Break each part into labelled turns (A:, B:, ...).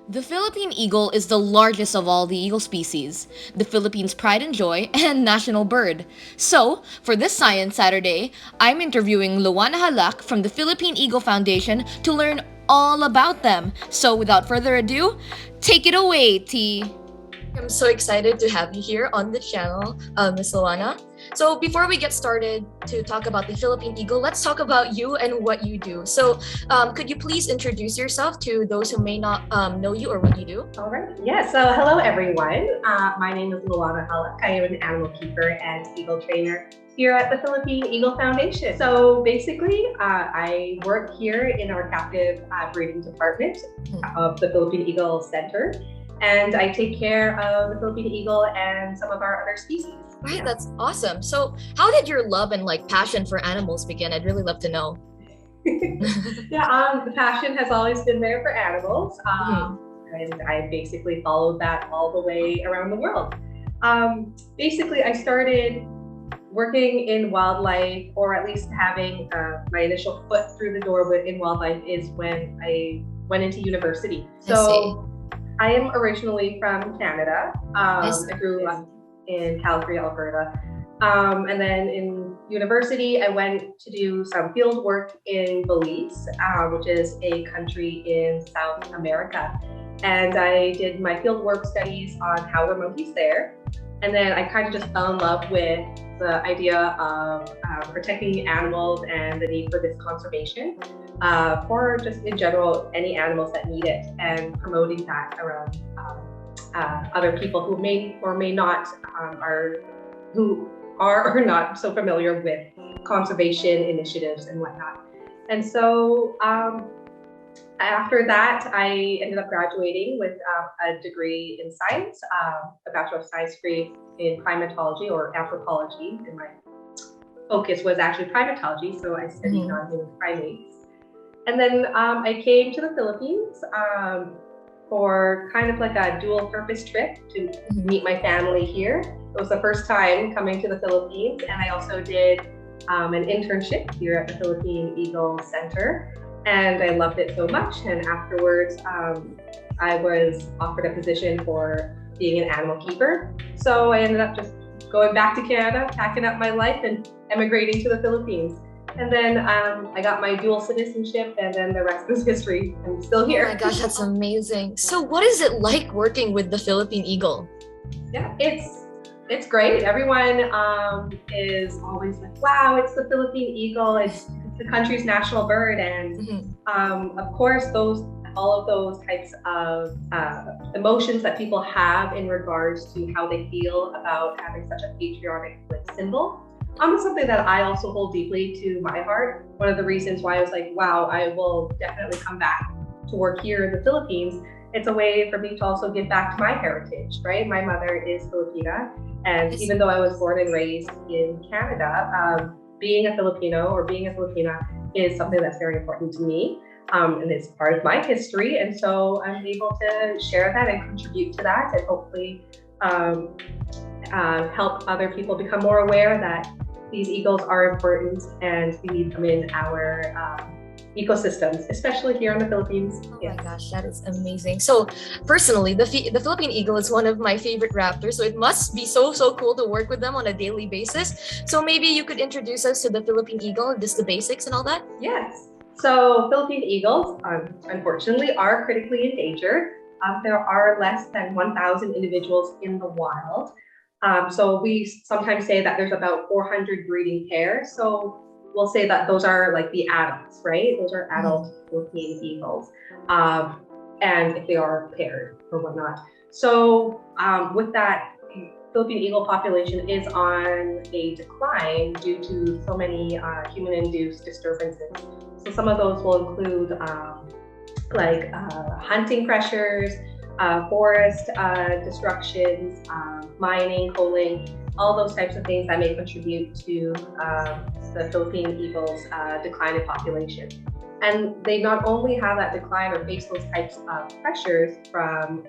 A: The Philippine eagle is the largest of all the eagle species, the Philippines' pride and joy, and national bird. So, for this Science Saturday, I'm interviewing Lohwana Halaq from the Philippine Eagle Foundation to learn all about them. So, without further ado, take it away, T. I'm so excited to have you here on the channel, Miss Lohwana. So before we get started to talk about the Philippine Eagle, let's talk about you and what you do. So could you please introduce yourself to those who may not know you or what you do?
B: All right. Yeah. So hello, everyone. My name is Lohwana Halaq. I am an animal keeper and eagle trainer here at the Philippine Eagle Foundation. So basically, I work here in our captive breeding department of the Philippine Eagle Center. And I take care of the Philippine eagle and some of our other species.
A: Right, that's awesome. So how did your love and passion for animals begin? I'd really love to know.
B: Yeah, the passion has always been there for animals. And I basically followed that all the way around the world. Basically, I started working in wildlife, or at least having my initial foot through the door in wildlife is when I went into university. So I am originally from Canada. I grew up in Calgary, Alberta. And then in university, I went to do some field work in Belize, which is a country in South America. And I did my field work studies on howler monkeys there. And then I kind of just fell in love with the idea of protecting animals and the need for this conservation for just in general, any animals that need it, and promoting that around other people who may or may not are or not so familiar with conservation initiatives and whatnot. And so after that, I ended up graduating with a degree in science, a Bachelor of Science degree in primatology or anthropology. And my focus was actually primatology, so I studied non-human primates. And then I came to the Philippines for kind of like a dual purpose trip to meet my family here. It was the first time coming to the Philippines, and I also did an internship here at the Philippine Eagle Center. And I loved it so much. And afterwards, I was offered a position for being an animal keeper. So I ended up just going back to Canada, packing up my life and emigrating to the Philippines. And then I got my dual citizenship, and then the rest is history. I'm still here.
A: Oh my gosh, that's amazing. So what is it like working with the Philippine Eagle?
B: Yeah, it's great. Everyone is always like, wow, it's the Philippine Eagle. It's the country's national bird. And of course, all of those types of emotions that people have in regards to how they feel about having such a patriotic symbol. It's something that I also hold deeply to my heart. One of the reasons why I was like, wow, I will definitely come back to work here in the Philippines. It's a way for me to also give back to my heritage, right? My mother is Filipina, and even though I was born and raised in Canada, being a Filipino or being a Filipina is something that's very important to me. And it's part of my history. And so I'm able to share that and contribute to that, and hopefully help other people become more aware that these eagles are important and we need them in our ecosystems, especially here in the Philippines.
A: Oh my gosh, that is amazing. So personally, the Philippine Eagle is one of my favorite raptors, so it must be so cool to work with them on a daily basis. So maybe you could introduce us to the Philippine Eagle, just the basics and all that?
B: Yes. So Philippine eagles, unfortunately, are critically endangered. There are less than 1,000 individuals in the wild. So we sometimes say that there's about 400 breeding pairs. So we'll say that those are like the adults, right? Those are adult Philippine eagles. And if they are paired or whatnot. So with that, Philippine eagle population is on a decline due to so many human-induced disturbances. So some of those will include hunting pressures, forest destructions, mining, coaling, all those types of things that may contribute to the Philippine eagle's decline in population. And they not only have that decline or face those types of pressures from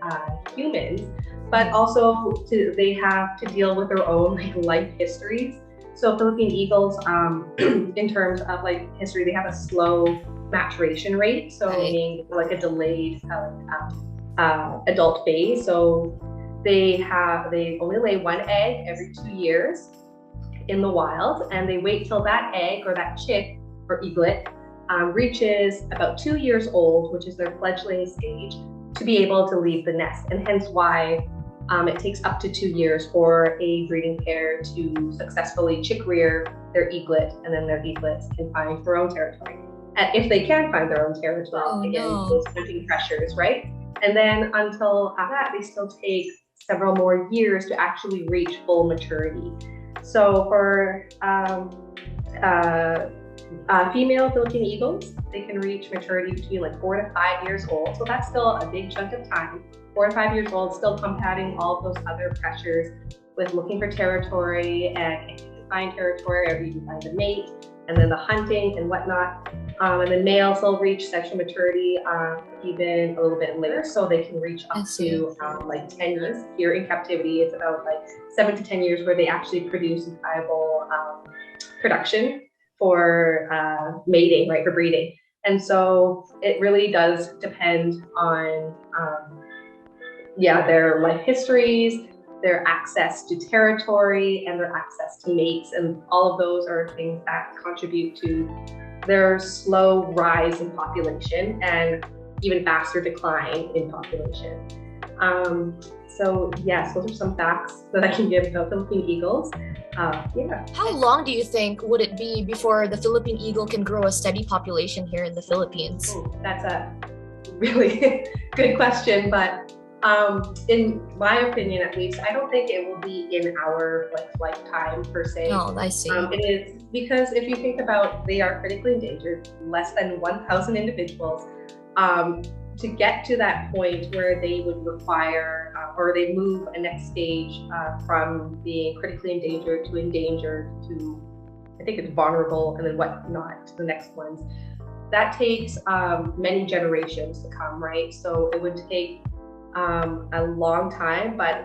B: humans, but also they have to deal with their own life histories. So Philippine eagles, in terms of history, they have a slow maturation rate. So meaning a delayed adult phase. So they only lay one egg every 2 years in the wild, and they wait till that egg or that chick or eaglet reaches about 2 years old, which is their fledgling stage, to be able to leave the nest. And hence why it takes up to 2 years for a breeding pair to successfully chick rear their eaglet, and then their eaglets can find their own territory. And if they can find their own territory, those hunting pressures, right? And then until that, they still take several more years to actually reach full maturity. So for female Philippine eagles, they can reach maturity between like 4 to 5 years old. So that's still a big chunk of time. 4 to 5 years old, still combating all of those other pressures with looking for territory, and if you can find territory or you can find a mate, and then the hunting and whatnot. And the males will reach sexual maturity even a little bit later, so they can reach up to like 10 years. Here in captivity, it's about like 7 to 10 years where they actually produce viable production for mating, right, for breeding. And so it really does depend on their life histories, their access to territory, and their access to mates, and all of those are things that contribute to their slow rise in population and even faster decline in population. So yes, those are some facts that I can give about Philippine eagles.
C: How long do you think would it be before the Philippine eagle can grow a steady population here in the Philippines?
B: That's a really good question, but in my opinion, at least, I don't think it will be in our lifetime per se.
C: Oh, I see.
B: It is because if you think about, they are critically endangered, less than 1,000 individuals. To get to that point where they would require, or they move a next stage from being critically endangered to, I think it's vulnerable, and then whatnot to the next ones. That takes many generations to come, right? So it would take a long time, but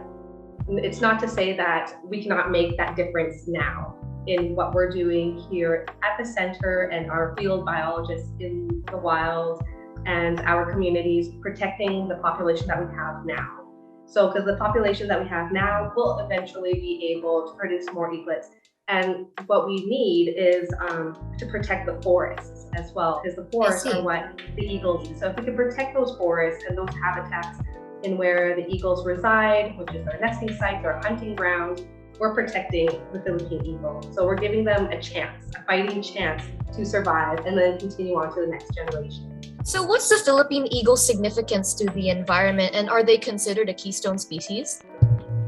B: it's not to say that we cannot make that difference now in what we're doing here at the center and our field biologists in the wild and our communities protecting the population that we have now. So because the population that we have now will eventually be able to produce more eaglets. And what we need is to protect the forests as well, because the forests are what the eagles eat. So if we can protect those forests and those habitats in where the eagles reside, which is their nesting sites, their hunting grounds, we're protecting the Philippine eagle. So we're giving them a chance, a fighting chance to survive and then continue on to the next generation.
C: So what's the Philippine eagle's significance to the environment, and are they considered a keystone species?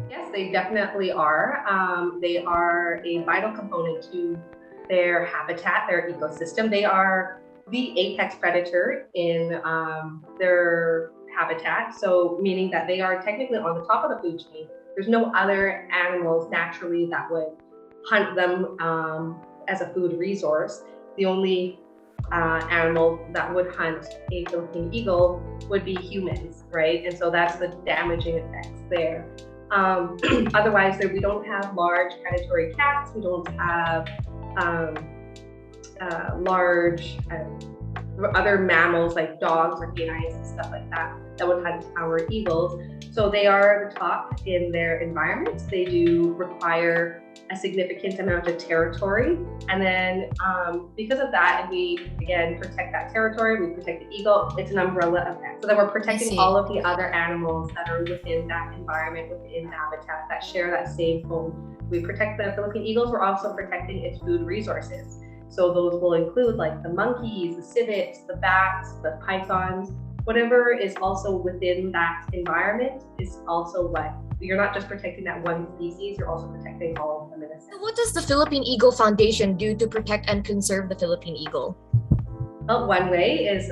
B: Yes, they definitely are. They are a vital component to their habitat, their ecosystem. They are the apex predator in their habitat, so meaning that they are technically on the top of the food chain. There's no other animals naturally that would hunt them as a food resource. The only animal that would hunt a Philippine eagle would be humans, right? And so that's the damaging effects there. Otherwise, we don't have large predatory cats. We don't have large other mammals like dogs or canines and stuff like that that would hunt our eagles. So they are the top in their environment. They do require a significant amount of territory. And then because of that, and we again protect that territory, we protect the eagle, it's an umbrella effect. So then we're protecting all of the other animals that are within that environment, within the habitat, that share that same home. We protect the Philippine eagles, we're also protecting its food resources. So those will include like the monkeys, the civets, the bats, the pythons, whatever is also within that environment is also what, you're not just protecting that one species, you're also protecting all of them in a sense.
C: What does the Philippine Eagle Foundation do to protect and conserve the Philippine eagle?
B: Well, one way is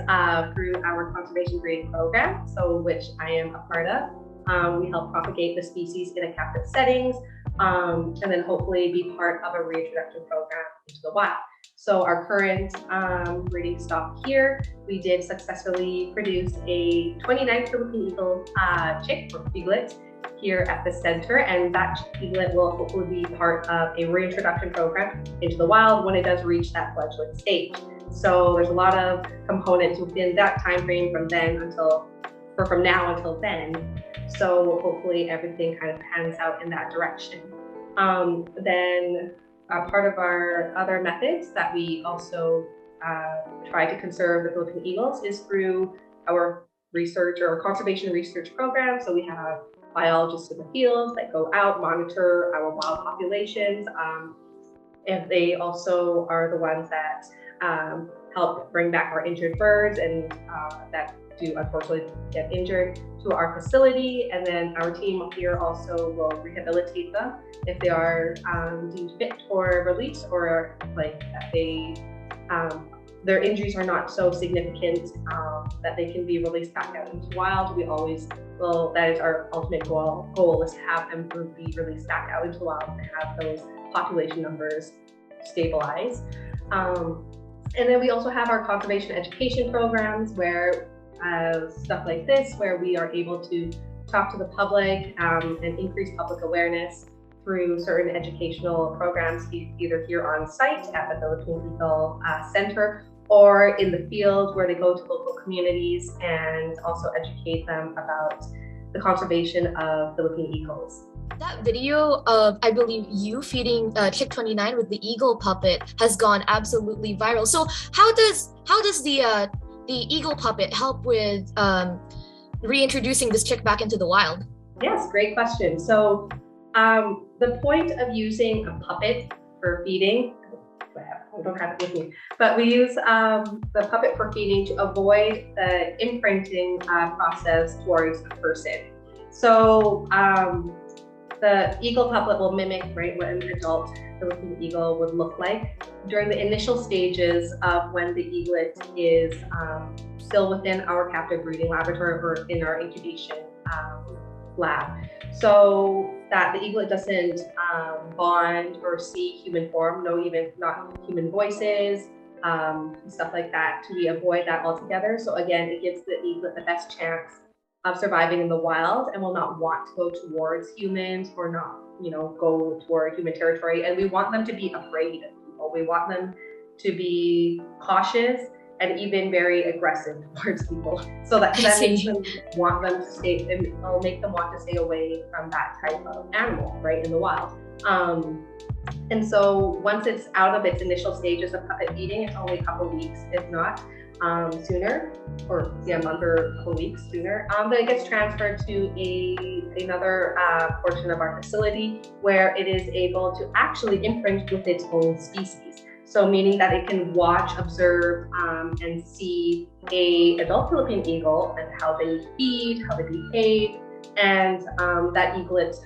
B: through our conservation breeding program, so which I am a part of. We help propagate the species in a captive settings, and then hopefully be part of a reintroduction program into the wild. So our current breeding stock here, we did successfully produce a 29th Philippine eagle chick or eaglet here at the center, and that eaglet will hopefully be part of a reintroduction program into the wild when it does reach that fledgling stage. So there's a lot of components within that time frame from then until from now until then. So hopefully everything kind of pans out in that direction. Then part of our other methods that we also try to conserve the Philippine eagles is through our research or conservation research program. So we have biologists in the field that go out, monitor our wild populations. And they also are the ones that help bring back our injured birds and that do unfortunately get injured to our facility. And then our team here also will rehabilitate them if they are deemed fit for release, or like that they their injuries are not so significant that they can be released back out into wild. We always will, that is our ultimate goal is to have them be released back out into wild and have those population numbers stabilize. And then we also have our conservation education programs where stuff like this, where we are able to talk to the public and increase public awareness through certain educational programs, either here on site at the Philippine Eagle Center or in the field where they go to local communities and also educate them about the conservation of Philippine eagles.
C: That video of, I believe, you feeding Chick 29 with the eagle puppet has gone absolutely viral. So how does the eagle puppet help with reintroducing this chick back into the wild?
B: Yes, great question. So the point of using a puppet for feeding, I don't have it with me, but we use the puppet for feeding to avoid the imprinting process towards the person. So the eagle puppet will mimic, right, what an adult Philippine eagle would look like during the initial stages of when the eaglet is still within our captive breeding laboratory or in our incubation lab. So that the eaglet doesn't bond or see human form, not human voices, stuff like that, to avoid that altogether. So again, it gives the eaglet the best chance of surviving in the wild and will not want to go towards humans or not, go toward human territory. And we want them to be afraid of people. We want them to be cautious and even very aggressive towards people. So that makes them want them to stay, and it'll make them want to stay away from that type of animal, right, in the wild. And so once it's out of its initial stages of puppet feeding, it's only a couple of weeks, if not sooner, or a month or a couple of weeks sooner, then it gets transferred to another portion of our facility where it is able to actually imprint with its own species. So meaning that it can watch, observe, and see an adult Philippine eagle and how they feed, how they behave, and that eaglet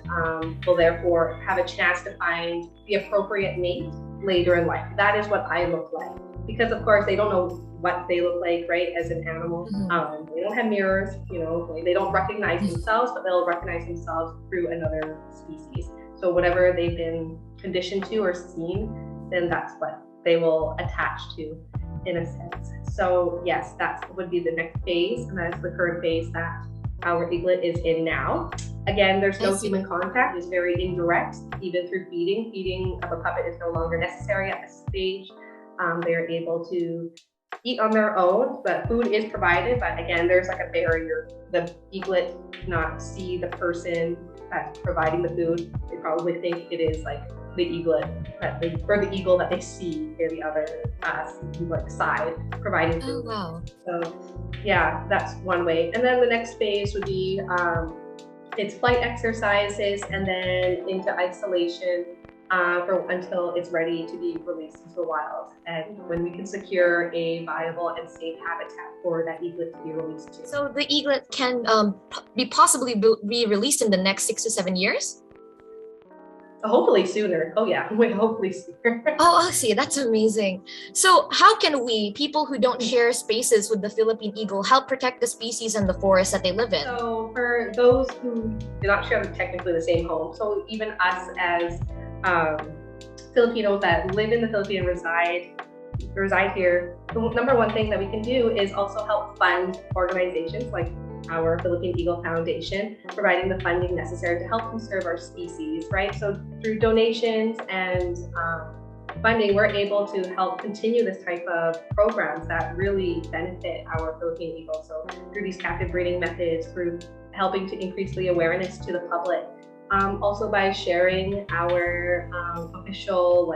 B: will therefore have a chance to find the appropriate mate later in life. That is what I look like. Because of course they don't know what they look like, right, as an animal. Mm-hmm. They don't have mirrors, they don't recognize themselves, but they'll recognize themselves through another species. So whatever they've been conditioned to or seen, then that's what they will attach to, in a sense. So yes, that would be the next phase, and that's the current phase that our eaglet is in now. Again, there's no human contact. It's very indirect, even through feeding. Feeding of a puppet is no longer necessary at this stage. They are able to eat on their own, but food is provided. But again, there's like a barrier. The eaglet cannot see the person that's providing the food. They probably think it is like the eaglet or the eagle that they see in the other side providing food.
C: Oh, wow.
B: So yeah, that's one way. And then the next phase would be its flight exercises and then into isolation until it's ready to be released into the wild, and when we can secure a viable and safe habitat for that eaglet to be released to.
C: So the eaglet can possibly be released in the next 6 to 7 years?
B: Hopefully sooner. Oh yeah, hopefully sooner.
C: Oh, I see. That's amazing. So how can we, people who don't share spaces with the Philippine eagle, help protect the species and the forest that they live in? So
B: for those who do not share technically the same home, so even us as Filipinos that live in the Philippines reside here, the number one thing that we can do is also help fund organizations like our Philippine Eagle Foundation, providing the funding necessary to help conserve our species, right? So through donations and funding, we're able to help continue this type of programs that really benefit our Philippine eagles. So through these captive breeding methods, through helping to increase the awareness to the public, also by sharing our official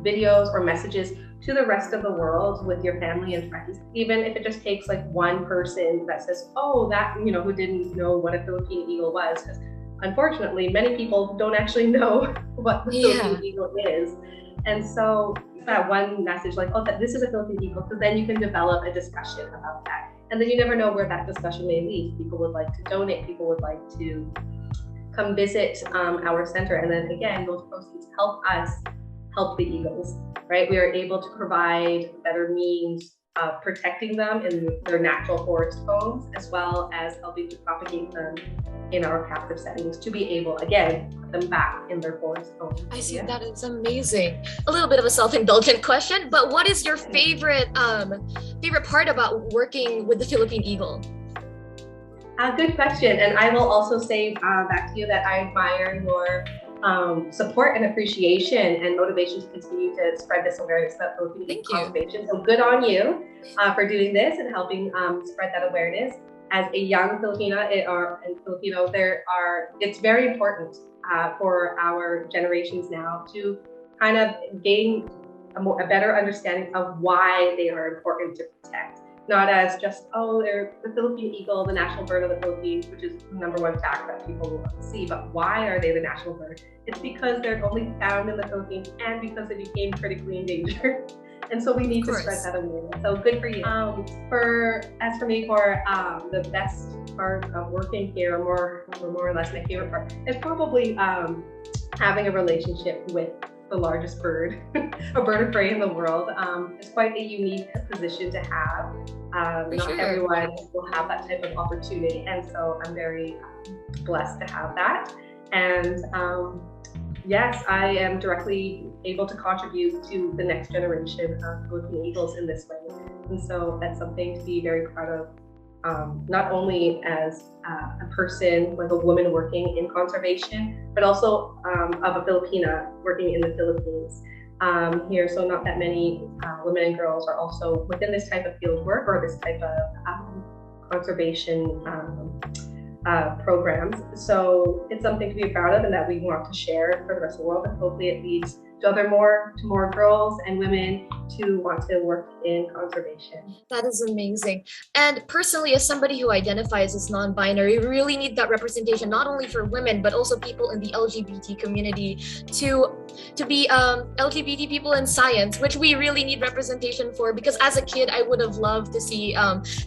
B: videos or messages to the rest of the world with your family and friends. Even if it just takes like one person that says, oh, that, you know, who didn't know what a Philippine eagle was. Because unfortunately, many people don't actually know what the Philippine eagle is. And so that one message like, oh, this is a Philippine eagle, so then you can develop a discussion about that. And then you never know where that discussion may lead. People would like to donate, people would like to come visit our center. And then again, those proceeds help us help the eagles, right? We are able to provide better means of protecting them in their natural forest homes, as well as helping to propagate them in our captive settings to be able, again, put them back in their forest homes.
C: I see, that is amazing. A little bit of a self-indulgent question, but what is your favorite part about working with the Philippine Eagle?
B: Good question. And I will also say back to you that I admire your support and appreciation and motivation to continue to spread this awareness about Philippine eagle conservation. So good on you for doing this and helping spread that awareness. As a young Filipina and Filipino, it's very important for our generations now to kind of gain a better understanding of why they are important to protect. Not as just, oh, they're the Philippine eagle, the national bird of the Philippines, which is the #1 fact that people will see, but why are they the national bird? It's because they're only found in the Philippines and because they became critically endangered. And so we need to spread that awareness. So good for you. As for me, the best part of working here, or more or less my favorite part, is probably having a relationship with the largest bird, a bird of prey in the world. It's quite a unique position to have. Not everyone will have that type of opportunity, and so I'm very blessed to have that. And yes, I am directly able to contribute to the next generation of Philippine eagles in this way. And so that's something to be very proud of. Not only as a person, like a woman working in conservation, but also of a Filipina working in the Philippines here. So not that many women and girls are also within this type of field work or this type of conservation programs. So it's something to be proud of and that we want to share for the rest of the world, and hopefully it leads to more girls and women to want to work in conservation.
C: That is amazing. And personally, as somebody who identifies as non-binary, we really need that representation, not only for women, but also people in the LGBT community to be LGBT people in science, which we really need representation for, because as a kid, I would have loved to see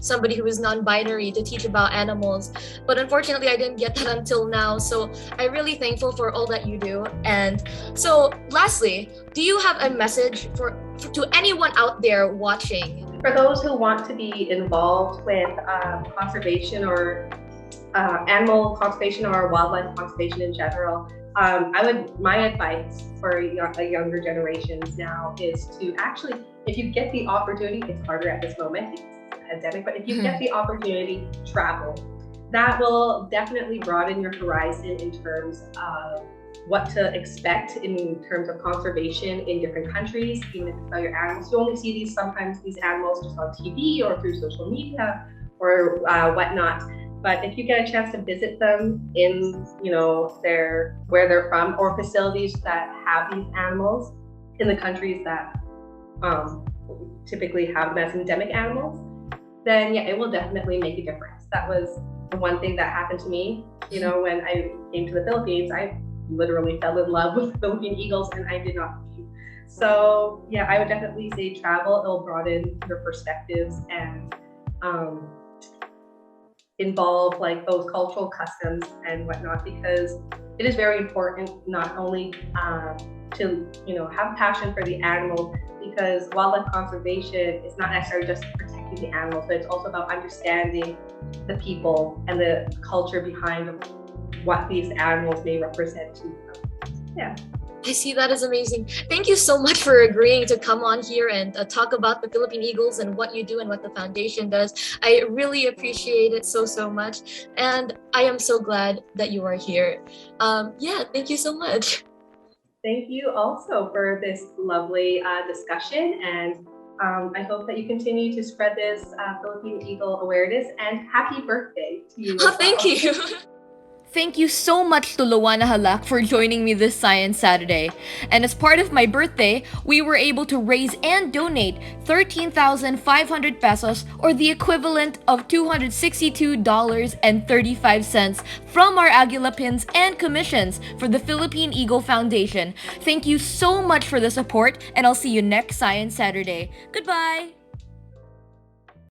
C: somebody who is non-binary to teach about animals. But unfortunately, I didn't get that until now. So I'm really thankful for all that you do. And so lastly, do you have a message to anyone out there watching?
B: For those who want to be involved with conservation or animal conservation or wildlife conservation in general, my advice for younger generations now is to actually, if you get the opportunity, it's harder at this moment because it's a pandemic, but if you get the opportunity, travel. That will definitely broaden your horizon in terms of what to expect in terms of conservation in different countries, even if it's about your animals. You only see sometimes these animals just on TV or through social media or whatnot. But if you get a chance to visit them in, where they're from, or facilities that have these animals in the countries that typically have them as endemic animals, then yeah, it will definitely make a difference. That was the one thing that happened to me. When I came to the Philippines, I literally fell in love with Philippine eagles and I did not leave. So yeah, I would definitely say travel. It'll broaden your perspectives and involve like those cultural customs and whatnot, because it is very important not only to have passion for the animals, because wildlife conservation is not necessarily just protecting the animals, but it's also about understanding the people and the culture behind what these animals may represent to them. Yeah.
C: I see, that is amazing. Thank you so much for agreeing to come on here and talk about the Philippine Eagles and what you do and what the foundation does. I really appreciate it so much. And I am so glad that you are here. Thank you so much.
B: Thank you also for this lovely discussion, and I hope that you continue to spread this Philippine Eagle awareness, and happy birthday to you as well.
C: Thank you.
A: Thank you so much to Lohwana Halaq for joining me this Science Saturday. And as part of my birthday, we were able to raise and donate 13,500 pesos, or the equivalent of $262.35 from our AGILA pins and commissions for the Philippine Eagle Foundation. Thank you so much for the support, and I'll see you next Science Saturday. Goodbye!